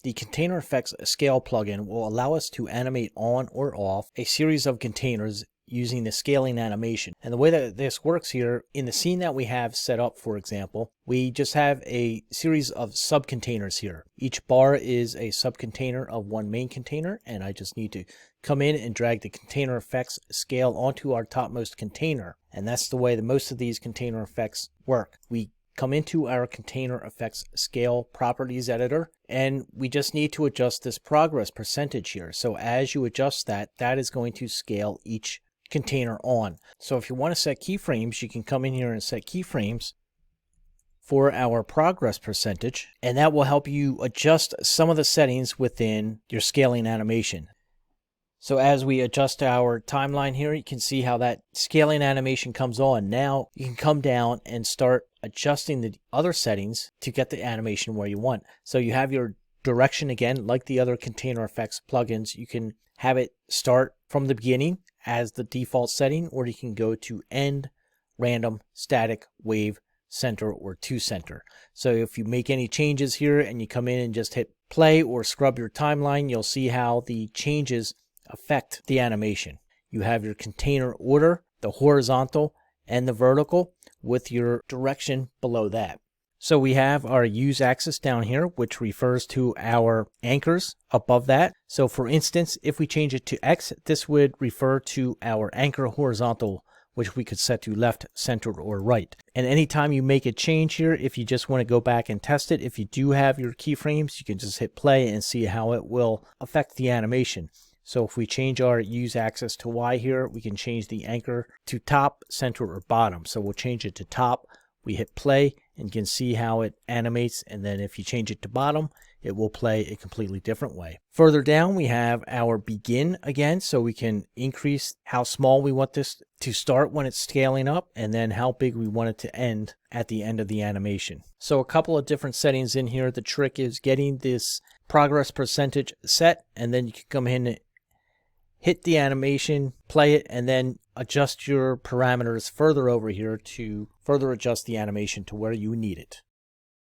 the Container Effects Scale plugin will allow us to animate on or off a series of containers using the scaling animation. And the way that this works here, in the scene that we have set up, for example, we just have a series of subcontainers here. Each bar is a subcontainer of one main container, and I just need to come in and drag the Container Effects Scale onto our topmost container. And that's the way that most of these container effects work. We come into our Container Effects Scale properties editor, and we just need to adjust this progress percentage here. So as you adjust that, that is going to scale each container on. So if you want to set keyframes, you can come in here and set keyframes for our progress percentage, and that will help you adjust some of the settings within your scaling animation. So as we adjust our timeline here, you can see how that scaling animation comes on. Now you can come down and start adjusting the other settings to get the animation where you want. So you have your direction again, like the other Container Effects plugins. You can have it start from the beginning as the default setting, or you can go to end, random, static, wave, center, or to center. So if you make any changes here and you come in and just hit play or scrub your timeline, you'll see how the changes affect the animation. You have your container order, the horizontal and the vertical, with your direction below that. So we have our use axis down here, which refers to our anchors above that. So for instance, if we change it to X, this would refer to our anchor horizontal, which we could set to left, center, or right. And anytime you make a change here, if you just want to go back and test it, if you do have your keyframes, you can just hit play and see how it will affect the animation. So if we change our use axis to Y here, we can change the anchor to top, center, or bottom. So we'll change it to top. We hit play and you can see how it animates, and then if you change it to bottom, it will play a completely different way. Further down we have our begin again, so we can increase how small we want this to start when it's scaling up, and then how big we want it to end at the end of the animation. So a couple of different settings in here. The trick is getting this progress percentage set, and then you can come in and hit the animation, play it, and then adjust your parameters further over here to further adjust the animation to where you need it.